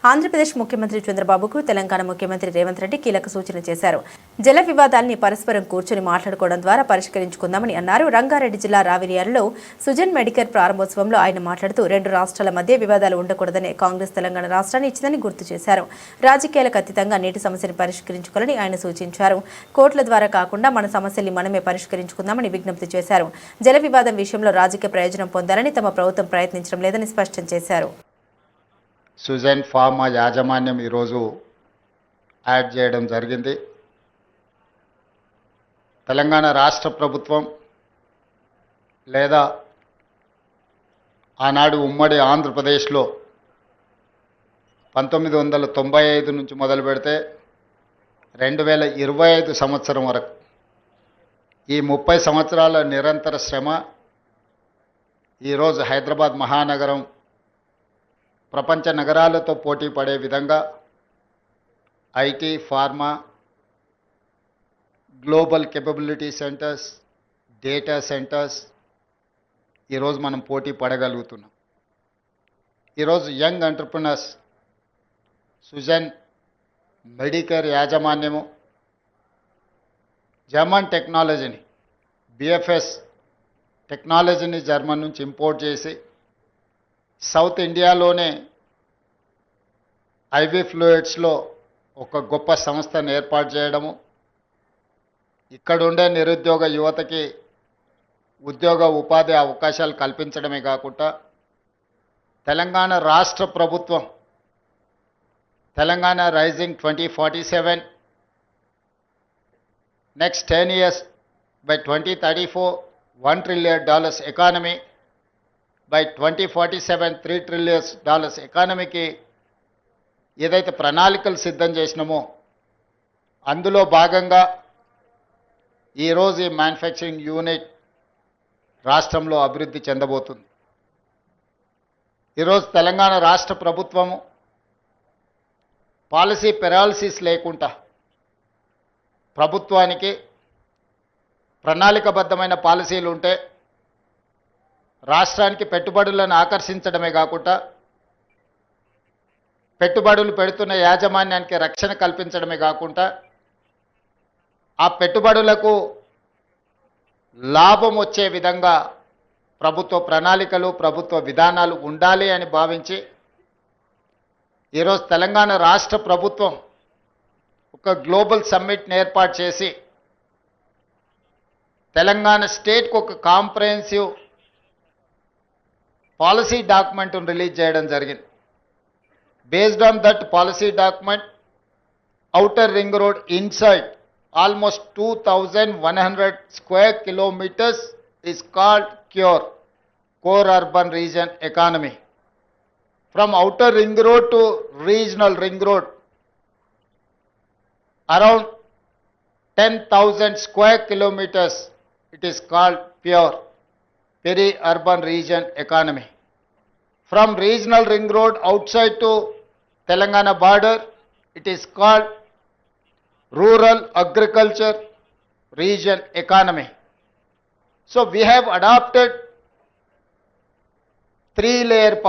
ఆంధ్రప్రదేశ్ ముఖ్యమంత్రి చంద్రబాబుకు తెలంగాణ ముఖ్యమంత్రి రేవంత్ రెడ్డి కీలక సూచన చేశారు. జల వివాదాల్ని పరస్పరం కూర్చుని మాట్లాడుకోవడం ద్వారా పరిష్కరించుకుందామని అన్నారు. రంగారెడ్డి జిల్లా రావిర్యాలలో సుజన్ మెడికల్ ప్రారంభోత్సవంలో ఆయన మాట్లాడుతూ 2 రాష్ట్రాల మధ్య వివాదాలు ఉండకూడదని కాంగ్రెస్ తెలంగాణ రాష్ట్రాన్ని ఇచ్చిందని గుర్తు చేశారు. రాజకీయాలకు అతీతంగా నీటి సమస్యను పరిష్కరించుకోవాలని ఆయన సూచించారు. కోర్టుల ద్వారా కాకుండా మన సమస్యల్ని మనమే పరిష్కరించుకుందామని విజ్ఞప్తి చేశారు. జల వివాదం విషయంలో రాజకీయ ప్రయోజనం పొందాలని తమ ప్రభుత్వం ప్రయత్నించడం లేదని స్పష్టం చేశారు. సుజన్ ఫార్మా యాజమాన్యం ఈరోజు యాడ్ చేయడం జరిగింది. తెలంగాణ రాష్ట్ర ప్రభుత్వం లేదా ఆనాడు ఉమ్మడి ఆంధ్రప్రదేశ్లో 1995 నుంచి మొదలు పెడితే 2025 సంవత్సరం వరకు ఈ 30 సంవత్సరాల నిరంతర శ్రమ ఈరోజు హైదరాబాద్ మహానగరం ప్రపంచ నగరాలతో పోటీ పడే విధంగా IT, pharma, global capability centres, data centres ఈరోజు మనం పోటీ పడగలుగుతున్నాం. ఈరోజు యంగ్ ఎంటర్ప్రినర్స్ సుజన్ మెడికేర్ యాజమాన్యము జర్మన్ టెక్నాలజీని బిఎఫ్ఎస్ టెక్నాలజీని జర్మన్ నుంచి ఇంపోర్ట్ చేసి సౌత్ ఇండియాలోనే ఐవీ ఫ్లూయిడ్స్లో ఒక గొప్ప సంస్థను ఏర్పాటు చేయడము, ఇక్కడుండే నిరుద్యోగ యువతకి ఉద్యోగ ఉపాధి అవకాశాలు కల్పించడమే కాకుండా తెలంగాణ రాష్ట్ర ప్రభుత్వం Telangana rising 2047 next 10 years by 2034 $1 trillion economy, by 2047 $3 trillion ఎకానమీకి ఏదైతే ప్రణాళికలు సిద్ధం చేసినామో అందులో భాగంగా ఈరోజు ఈ మ్యానుఫ్యాక్చరింగ్ యూనిట్ రాష్ట్రంలో అభివృద్ధి చెందబోతుంది. ఈరోజు తెలంగాణ రాష్ట్ర ప్రభుత్వము పాలసీ పెరాలసిస్ లేకుండా ప్రభుత్వానికి ప్రణాళికబద్ధమైన పాలసీలు ఉంటే రాష్ట్రానికి పెట్టుబడులను ఆకర్షించడమే కాకుండా పెట్టుబడులు పెడుతున్న యాజమాన్యానికి రక్షణ కల్పించడమే కాకుండా ఆ పెట్టుబడులకు లాభం వచ్చే విధంగా ప్రభుత్వ ప్రణాళికలు, ప్రభుత్వ విధానాలు ఉండాలి అని భావించి ఈరోజు తెలంగాణ రాష్ట్ర ప్రభుత్వం ఒక గ్లోబల్ సమ్మిట్ని ఏర్పాటు చేసి తెలంగాణ స్టేట్కి ఒక కాంప్రహెన్సివ్ పాలసీ డాక్యుమెంట్ను రిలీజ్ చేయడం జరిగింది. Based on that policy document, outer ring road inside almost 2100 square kilometers is called CURE, Core Urban Region Economy. From outer ring road to regional ring road, around 10,000 square kilometers, it is called PURE, Peri-Urban Region Economy. From regional ring road outside to Telangana border, it is called Rural Agriculture Region Economy. So we have adopted 3-layer policy.